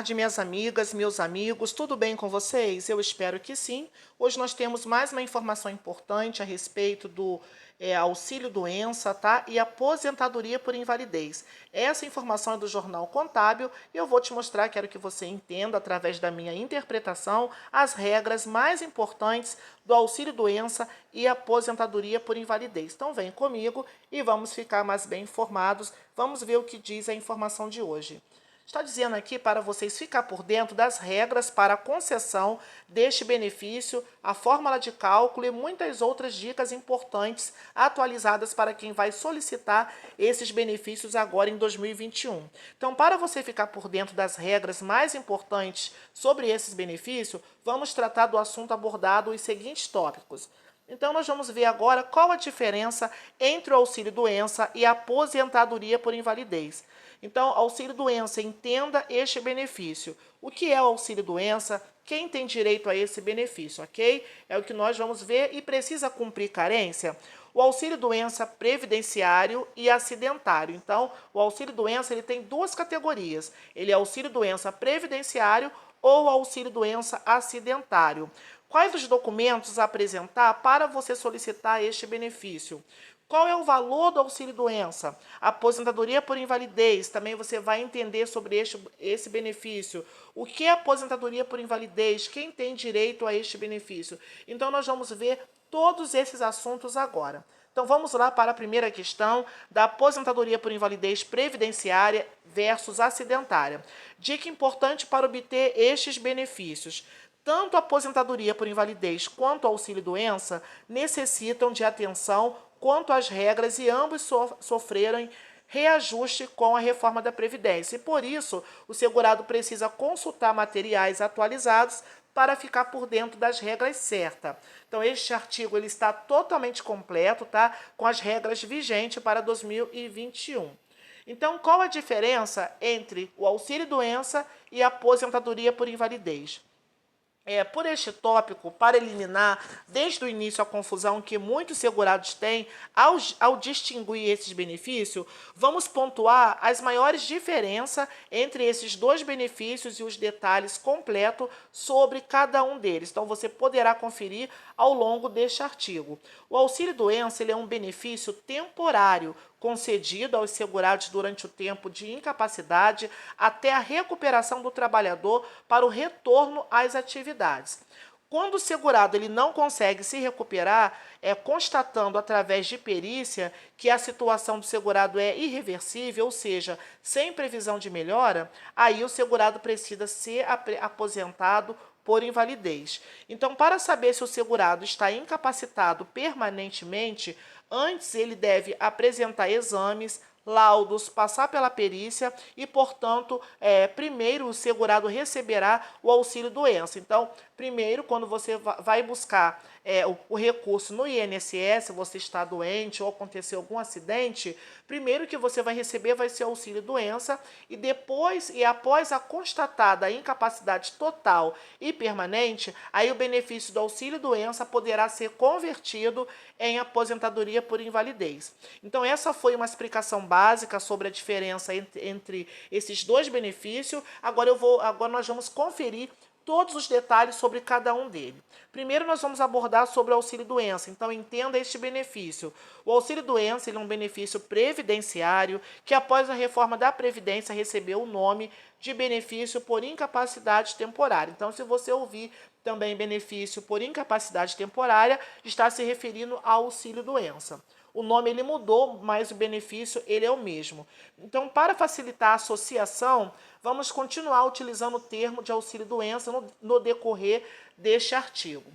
Tarde, minhas amigas, meus amigos, tudo bem com vocês? Eu espero que sim. Hoje nós temos mais uma informação importante a respeito do auxílio-doença, tá? E aposentadoria por invalidez. Essa informação é do Jornal Contábil e eu vou te mostrar, quero que você entenda, através da minha interpretação, as regras mais importantes do auxílio-doença e aposentadoria por invalidez. Então vem comigo e vamos ficar mais bem informados. Vamos ver o que diz a informação de hoje. Está dizendo aqui para vocês ficar por dentro das regras para a concessão deste benefício, a fórmula de cálculo e muitas outras dicas importantes atualizadas para quem vai solicitar esses benefícios agora em 2021. Então, para você ficar por dentro das regras mais importantes sobre esses benefícios, vamos tratar do assunto abordado os seguintes tópicos. Então, nós vamos ver agora qual a diferença entre o auxílio-doença e a aposentadoria por invalidez. Então, auxílio-doença, entenda este benefício. O que é o auxílio-doença? Quem tem direito a esse benefício, ok? É o que nós vamos ver e precisa cumprir carência. O auxílio-doença previdenciário e acidentário. Então, o auxílio-doença ele tem duas categorias. Ele é auxílio-doença previdenciário ou auxílio-doença acidentário. Quais os documentos apresentar para você solicitar este benefício? Qual é o valor do auxílio-doença? Aposentadoria por invalidez, também você vai entender sobre esse benefício. O que é aposentadoria por invalidez? Quem tem direito a este benefício? Então, nós vamos ver todos esses assuntos agora. Então, vamos lá para a primeira questão da aposentadoria por invalidez previdenciária versus acidentária. Dica importante para obter estes benefícios. Tanto a aposentadoria por invalidez quanto o auxílio-doença necessitam de atenção quanto às regras e ambos sofreram reajuste com a reforma da Previdência. E por isso, o segurado precisa consultar materiais atualizados para ficar por dentro das regras certas. Então, este artigo ele está totalmente completo, tá? Com as regras vigentes para 2021. Então, qual a diferença entre o auxílio-doença e a aposentadoria por invalidez? Por este tópico, para eliminar desde o início a confusão que muitos segurados têm ao distinguir esses benefícios, vamos pontuar as maiores diferenças entre esses dois benefícios e os detalhes completos sobre cada um deles. Então, você poderá conferir ao longo deste artigo. O auxílio-doença ele é um benefício temporário concedido aos segurados durante o tempo de incapacidade até a recuperação do trabalhador para o retorno às atividades. Quando o segurado ele não consegue se recuperar, constatando através de perícia que a situação do segurado é irreversível, ou seja, sem previsão de melhora, aí o segurado precisa ser aposentado por invalidez. Então, para saber se o segurado está incapacitado permanentemente, antes ele deve apresentar exames, laudos, passar pela perícia e, portanto, primeiro o segurado receberá o auxílio-doença. Então, primeiro, quando você vai buscar o recurso no INSS, você está doente ou aconteceu algum acidente, primeiro que você vai receber vai ser o auxílio-doença e depois e após a constatada incapacidade total e permanente, aí o benefício do auxílio-doença poderá ser convertido em aposentadoria por invalidez. Então, essa foi uma explicação básica sobre a diferença entre esses dois benefícios. Agora nós vamos conferir todos os detalhes sobre cada um deles. Primeiro, nós vamos abordar sobre o auxílio-doença. Então, entenda este benefício. O auxílio-doença é um benefício previdenciário que, após a reforma da Previdência, recebeu o nome de benefício por incapacidade temporária. Então, se você ouvir também benefício por incapacidade temporária, está se referindo ao auxílio-doença. O nome ele mudou, mas o benefício ele é o mesmo. Então, para facilitar a associação, vamos continuar utilizando o termo de auxílio-doença no decorrer deste artigo.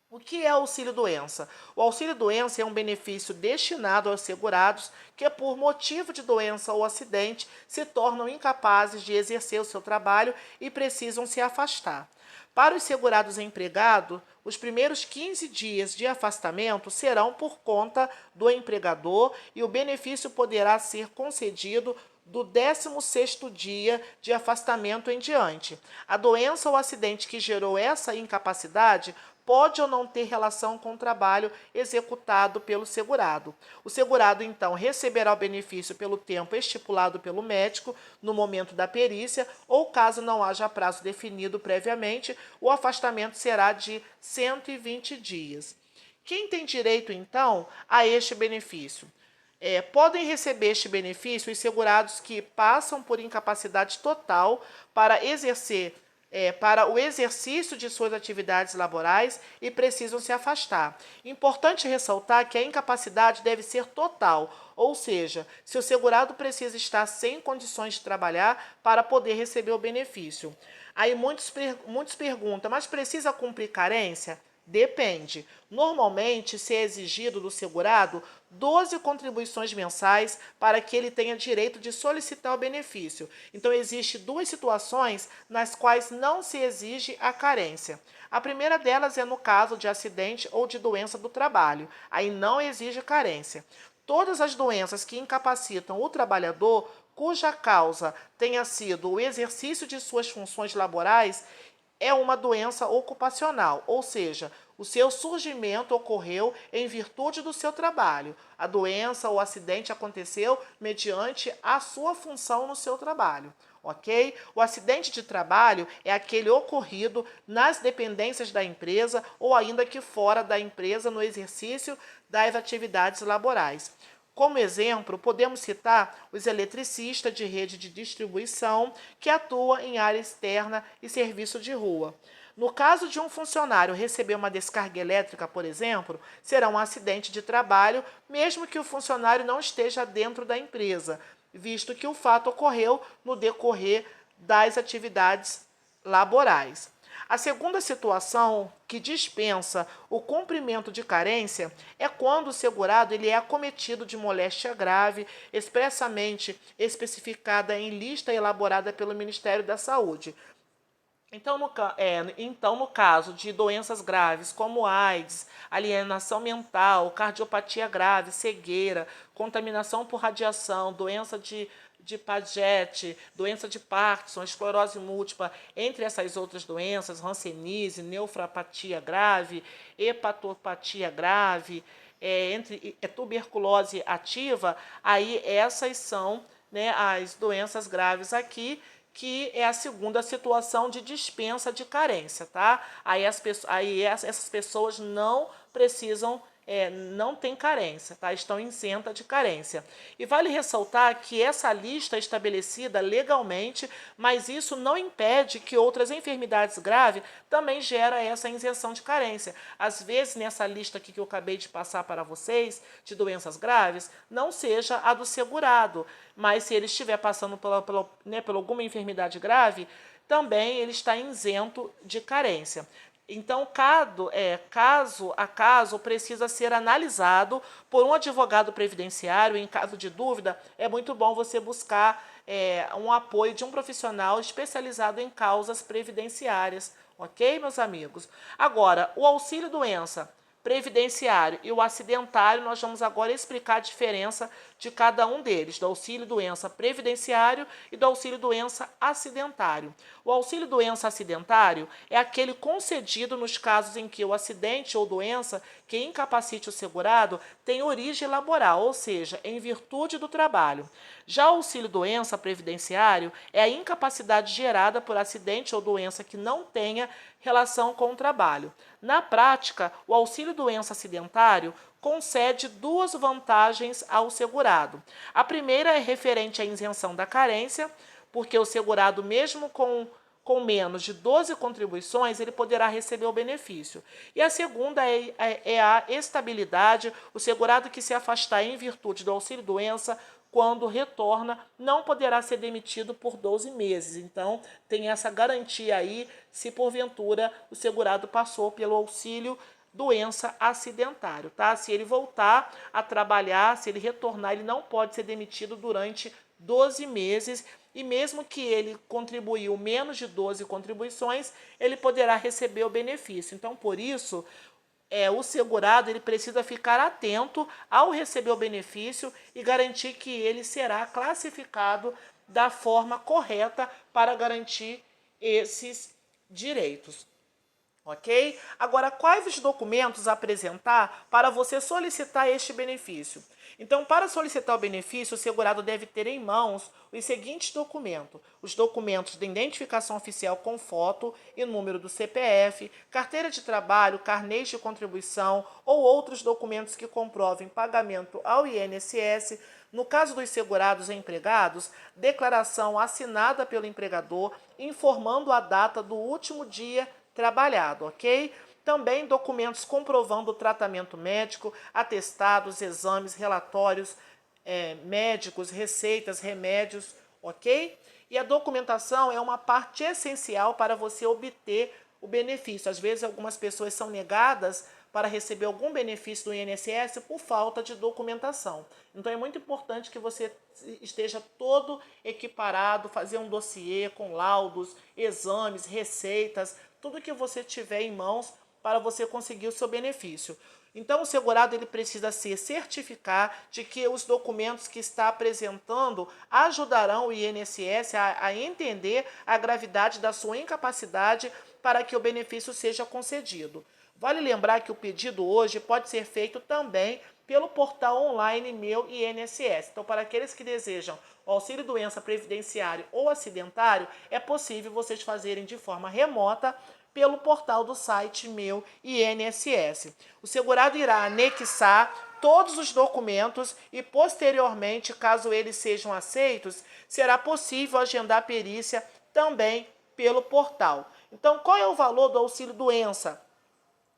O que é auxílio-doença? O auxílio-doença é um benefício destinado aos segurados que, por motivo de doença ou acidente, se tornam incapazes de exercer o seu trabalho e precisam se afastar. Para os segurados empregados, os primeiros 15 dias de afastamento serão por conta do empregador e o benefício poderá ser concedido do 16º dia de afastamento em diante. A doença ou acidente que gerou essa incapacidade pode ou não ter relação com o trabalho executado pelo segurado. O segurado, então, receberá o benefício pelo tempo estipulado pelo médico no momento da perícia, ou caso não haja prazo definido previamente, o afastamento será de 120 dias. Quem tem direito, então, a este benefício? Podem receber este benefício os segurados que passam por incapacidade total para para o exercício de suas atividades laborais e precisam se afastar. Importante ressaltar que a incapacidade deve ser total, ou seja, se o segurado precisa estar sem condições de trabalhar para poder receber o benefício. Aí muitos perguntam, mas precisa cumprir carência? Depende. Normalmente, se é exigido do segurado 12 contribuições mensais para que ele tenha direito de solicitar o benefício. Então, existem duas situações nas quais não se exige a carência. A primeira delas é no caso de acidente ou de doença do trabalho. Aí não exige carência. Todas as doenças que incapacitam o trabalhador, cuja causa tenha sido o exercício de suas funções laborais, é uma doença ocupacional, ou seja, o seu surgimento ocorreu em virtude do seu trabalho. A doença ou acidente aconteceu mediante a sua função no seu trabalho, ok? O acidente de trabalho é aquele ocorrido nas dependências da empresa ou ainda que fora da empresa no exercício das atividades laborais. Como exemplo, podemos citar os eletricistas de rede de distribuição que atuam em área externa e serviço de rua. No caso de um funcionário receber uma descarga elétrica, por exemplo, será um acidente de trabalho, mesmo que o funcionário não esteja dentro da empresa, visto que o fato ocorreu no decorrer das atividades laborais. A segunda situação que dispensa o cumprimento de carência é quando o segurado ele é acometido de moléstia grave, expressamente especificada em lista elaborada pelo Ministério da Saúde. Então, no caso de doenças graves como AIDS, alienação mental, cardiopatia grave, cegueira, contaminação por radiação, doença de Paget, doença de Parkinson, esclerose múltipla, entre essas outras doenças, hanseníase, nefropatia grave, hepatopatia grave, tuberculose ativa, aí essas são, né, as doenças graves aqui, que é a segunda situação de dispensa de carência, tá? Essas pessoas não precisam, não têm carência, tá? Estão isentas de carência. E vale ressaltar que essa lista é estabelecida legalmente, mas isso não impede que outras enfermidades graves também gera essa isenção de carência. Às vezes, nessa lista aqui que eu acabei de passar para vocês, de doenças graves, não seja a do segurado, mas se ele estiver passando por alguma enfermidade grave, também ele está isento de carência. Então, caso a caso, precisa ser analisado por um advogado previdenciário. Em caso de dúvida, é muito bom você buscar um apoio de um profissional especializado em causas previdenciárias. Ok, meus amigos? Agora, o auxílio-doença previdenciário e o acidentário, nós vamos agora explicar a diferença de cada um deles, do auxílio-doença previdenciário e do auxílio-doença acidentário. O auxílio-doença acidentário é aquele concedido nos casos em que o acidente ou doença que incapacite o segurado tem origem laboral, ou seja, em virtude do trabalho. Já o auxílio-doença previdenciário é a incapacidade gerada por acidente ou doença que não tenha relação com o trabalho. Na prática, o auxílio-doença acidentário concede duas vantagens ao segurado. A primeira é referente à isenção da carência, porque o segurado, mesmo com menos de 12 contribuições, ele poderá receber o benefício. E a segunda é a estabilidade, o segurado que se afastar em virtude do auxílio-doença, quando retorna, não poderá ser demitido por 12 meses. Então, tem essa garantia aí, se porventura o segurado passou pelo auxílio doença acidentário, tá? Se ele voltar a trabalhar, se ele retornar, ele não pode ser demitido durante 12 meses, e mesmo que ele contribuiu menos de 12 contribuições, ele poderá receber o benefício. Então, por isso, o segurado ele precisa ficar atento ao receber o benefício e garantir que ele será classificado da forma correta para garantir esses direitos. Ok? Agora, quais os documentos apresentar para você solicitar este benefício? Então, para solicitar o benefício, o segurado deve ter em mãos os seguintes documentos: os documentos de identificação oficial com foto e número do CPF, carteira de trabalho, carnês de contribuição ou outros documentos que comprovem pagamento ao INSS. No caso dos segurados empregados, declaração assinada pelo empregador informando a data do último dia trabalhado, ok? Também documentos comprovando o tratamento médico, atestados, exames, relatórios médicos, receitas, remédios, ok? E a documentação é uma parte essencial para você obter o benefício. Às vezes, algumas pessoas são negadas para receber algum benefício do INSS por falta de documentação. Então, é muito importante que você esteja todo equiparado, fazer um dossiê com laudos, exames, receitas, tudo que você tiver em mãos para você conseguir o seu benefício. Então, o segurado ele precisa se certificar de que os documentos que está apresentando ajudarão o INSS a entender a gravidade da sua incapacidade para que o benefício seja concedido. Vale lembrar que o pedido hoje pode ser feito também pelo portal online Meu INSS. Então, para aqueles que desejam o auxílio doença previdenciário ou acidentário, é possível vocês fazerem de forma remota pelo portal do site Meu INSS. O segurado irá anexar todos os documentos e, posteriormente, caso eles sejam aceitos, será possível agendar perícia também pelo portal. Então, qual é o valor do auxílio doença?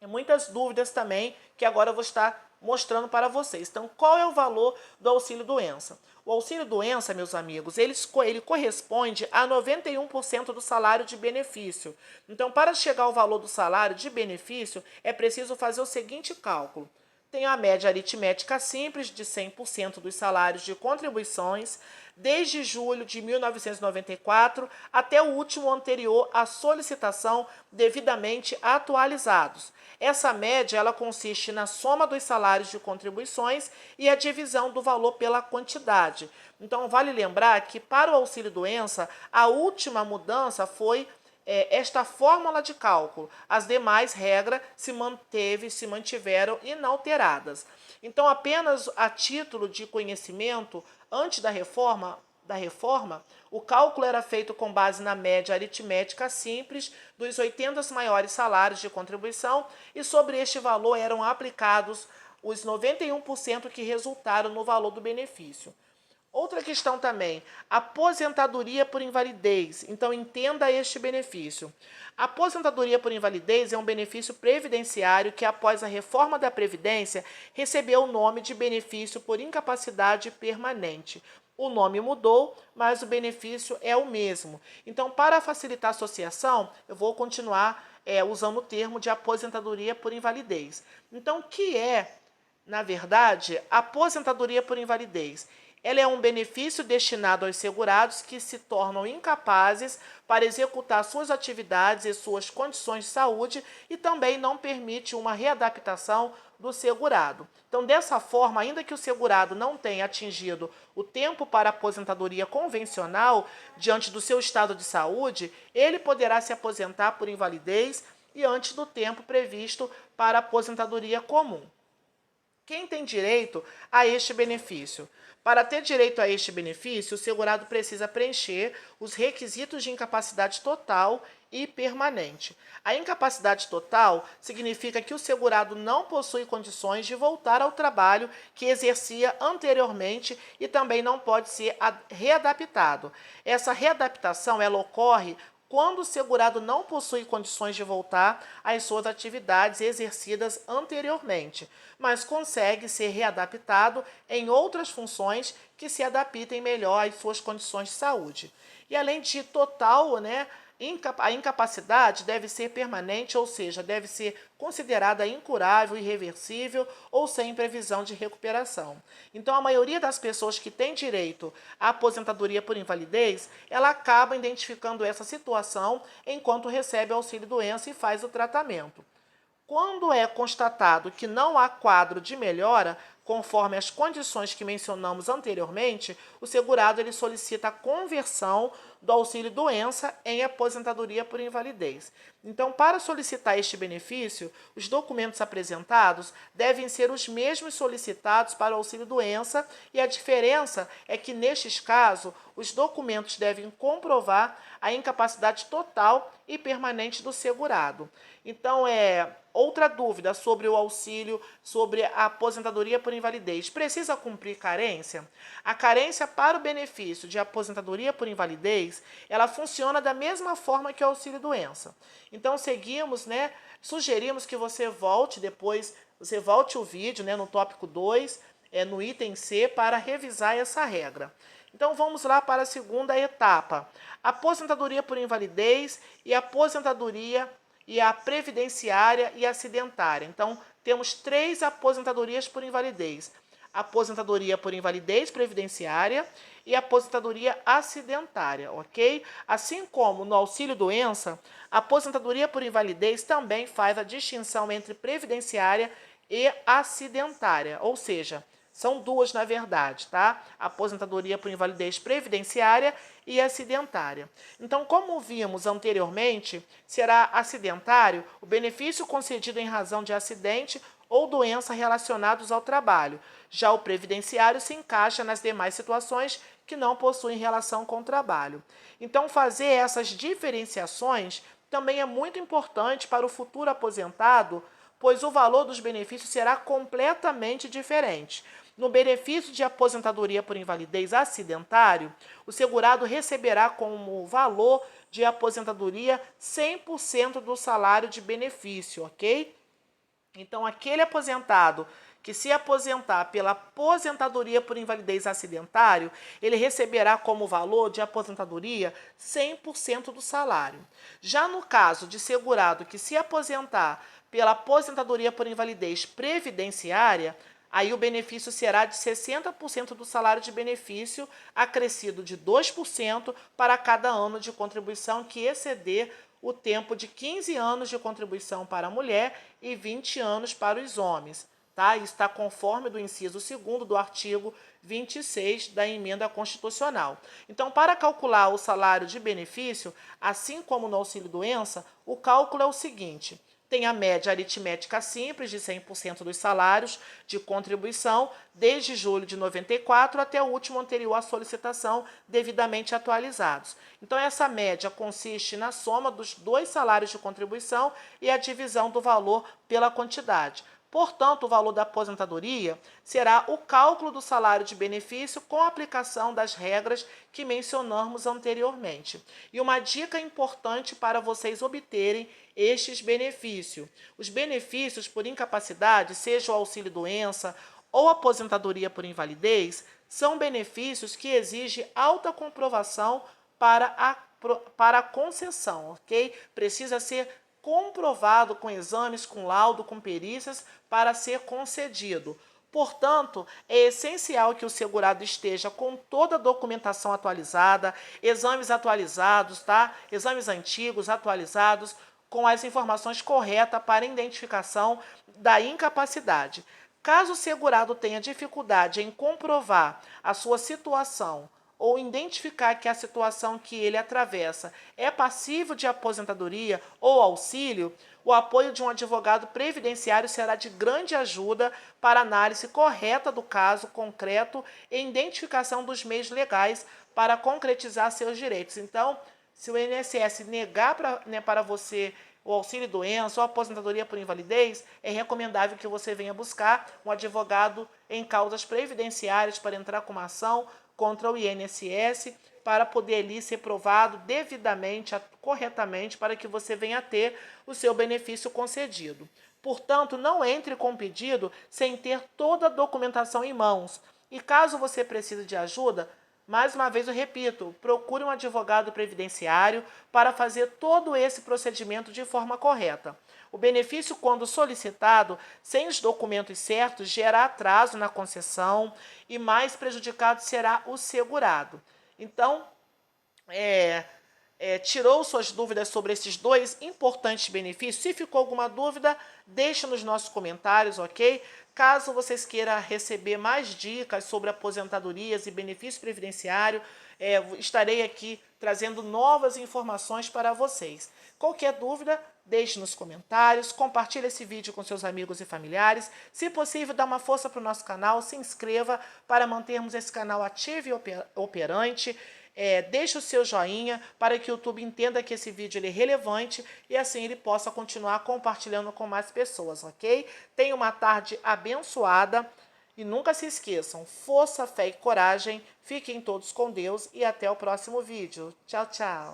Tem muitas dúvidas também que agora eu vou estar mostrando para vocês. Então, qual é o valor do auxílio doença? O auxílio doença, meus amigos, ele corresponde a 91% do salário de benefício. Então, para chegar ao valor do salário de benefício, é preciso fazer o seguinte cálculo. Tem a média aritmética simples de 100% dos salários de contribuições desde julho de 1994 até o último anterior à solicitação devidamente atualizados. Essa média ela consiste na soma dos salários de contribuições e a divisão do valor pela quantidade. Então, vale lembrar que para o auxílio-doença, a última mudança foi esta fórmula de cálculo. As demais regras se mantiveram inalteradas. Então, apenas a título de conhecimento, antes da reforma, o cálculo era feito com base na média aritmética simples dos 80 maiores salários de contribuição e sobre este valor eram aplicados os 91% que resultaram no valor do benefício. Outra questão também, aposentadoria por invalidez. Então, entenda este benefício. A aposentadoria por invalidez é um benefício previdenciário que, após a reforma da Previdência, recebeu o nome de benefício por incapacidade permanente. O nome mudou, mas o benefício é o mesmo. Então, para facilitar a associação, eu vou continuar usando o termo de aposentadoria por invalidez. Então, o que é, na verdade, aposentadoria por invalidez? Ela é um benefício destinado aos segurados que se tornam incapazes para executar suas atividades e suas condições de saúde e também não permite uma readaptação do segurado. Então, dessa forma, ainda que o segurado não tenha atingido o tempo para a aposentadoria convencional diante do seu estado de saúde, ele poderá se aposentar por invalidez e antes do tempo previsto para a aposentadoria comum. Quem tem direito a este benefício? Para ter direito a este benefício, o segurado precisa preencher os requisitos de incapacidade total e permanente. A incapacidade total significa que o segurado não possui condições de voltar ao trabalho que exercia anteriormente e também não pode ser readaptado. Essa readaptação ela ocorre quando o segurado não possui condições de voltar às suas atividades exercidas anteriormente, mas consegue ser readaptado em outras funções que se adaptem melhor às suas condições de saúde. E além de total, a incapacidade deve ser permanente, ou seja, deve ser considerada incurável, irreversível ou sem previsão de recuperação. Então, a maioria das pessoas que têm direito à aposentadoria por invalidez, ela acaba identificando essa situação enquanto recebe auxílio-doença e faz o tratamento. Quando é constatado que não há quadro de melhora, conforme as condições que mencionamos anteriormente, o segurado ele solicita a conversão do auxílio-doença em aposentadoria por invalidez. Então, para solicitar este benefício, os documentos apresentados devem ser os mesmos solicitados para o auxílio-doença e a diferença é que, nestes casos, os documentos devem comprovar a incapacidade total e permanente do segurado. Então, outra dúvida sobre o auxílio, sobre a aposentadoria por invalidez. Precisa cumprir carência? A carência para o benefício de aposentadoria por invalidez, ela funciona da mesma forma que o auxílio-doença. Então, sugerimos que você volte depois, você volte o vídeo, no tópico 2, no item C, para revisar essa regra. Então, vamos lá para a segunda etapa. Aposentadoria por invalidez e aposentadoria e a previdenciária e acidentária. Então, temos 3 aposentadorias por invalidez. Aposentadoria por invalidez previdenciária e aposentadoria acidentária, ok? Assim como no auxílio-doença, a aposentadoria por invalidez também faz a distinção entre previdenciária e acidentária, ou seja, são duas na verdade, tá? Aposentadoria por invalidez previdenciária e acidentária. Então, como vimos anteriormente, será acidentário o benefício concedido em razão de acidente ou doença relacionados ao trabalho. Já o previdenciário se encaixa nas demais situações que não possuem relação com o trabalho. Então, fazer essas diferenciações também é muito importante para o futuro aposentado, pois o valor dos benefícios será completamente diferente. No benefício de aposentadoria por invalidez acidentário, o segurado receberá como valor de aposentadoria 100% do salário de benefício, ok? Então, aquele aposentado que se aposentar pela aposentadoria por invalidez acidentário, ele receberá como valor de aposentadoria 100% do salário. Já no caso de segurado que se aposentar pela aposentadoria por invalidez previdenciária, aí o benefício será de 60% do salário de benefício, acrescido de 2% para cada ano de contribuição que exceder o tempo de 15 anos de contribuição para a mulher e 20 anos para os homens. Tá? Isso está conforme do inciso 2º do artigo 26 da emenda constitucional. Então, para calcular o salário de benefício, assim como no auxílio-doença, o cálculo é o seguinte: tem a média aritmética simples de 100% dos salários de contribuição desde julho de 94 até o último anterior à solicitação, devidamente atualizados. Então, essa média consiste na soma dos 2 salários de contribuição e a divisão do valor pela quantidade. Portanto, o valor da aposentadoria será o cálculo do salário de benefício com a aplicação das regras que mencionamos anteriormente. E uma dica importante para vocês obterem estes benefícios. Os benefícios por incapacidade, seja o auxílio-doença ou aposentadoria por invalidez, são benefícios que exigem alta comprovação para a concessão, ok? Precisa ser comprovado com exames, com laudo, com perícias para ser concedido. Portanto, é essencial que o segurado esteja com toda a documentação atualizada, exames atualizados, tá? Exames antigos, atualizados, com as informações corretas para identificação da incapacidade. Caso o segurado tenha dificuldade em comprovar a sua situação ou identificar que a situação que ele atravessa é passível de aposentadoria ou auxílio, o apoio de um advogado previdenciário será de grande ajuda para a análise correta do caso concreto e identificação dos meios legais para concretizar seus direitos. Então, se o INSS negar para você o auxílio-doença ou aposentadoria por invalidez, é recomendável que você venha buscar um advogado em causas previdenciárias para entrar com uma ação contra o INSS, para poder ali ser provado devidamente, corretamente, para que você venha a ter o seu benefício concedido. Portanto, não entre com o pedido sem ter toda a documentação em mãos. E caso você precise de ajuda, mais uma vez eu repito, procure um advogado previdenciário para fazer todo esse procedimento de forma correta. O benefício, quando solicitado, sem os documentos certos, gera atraso na concessão e mais prejudicado será o segurado. Então, tirou suas dúvidas sobre esses 2 importantes benefícios? Se ficou alguma dúvida, deixe nos nossos comentários, ok? Caso vocês queiram receber mais dicas sobre aposentadorias e benefício previdenciário, estarei aqui trazendo novas informações para vocês. Qualquer dúvida, deixe nos comentários, compartilhe esse vídeo com seus amigos e familiares. Se possível, dá uma força para o nosso canal, se inscreva para mantermos esse canal ativo e operante. Deixe o seu joinha para que o YouTube entenda que esse vídeo ele é relevante e assim ele possa continuar compartilhando com mais pessoas, ok? Tenha uma tarde abençoada e nunca se esqueçam, força, fé e coragem. Fiquem todos com Deus e até o próximo vídeo. Tchau, tchau.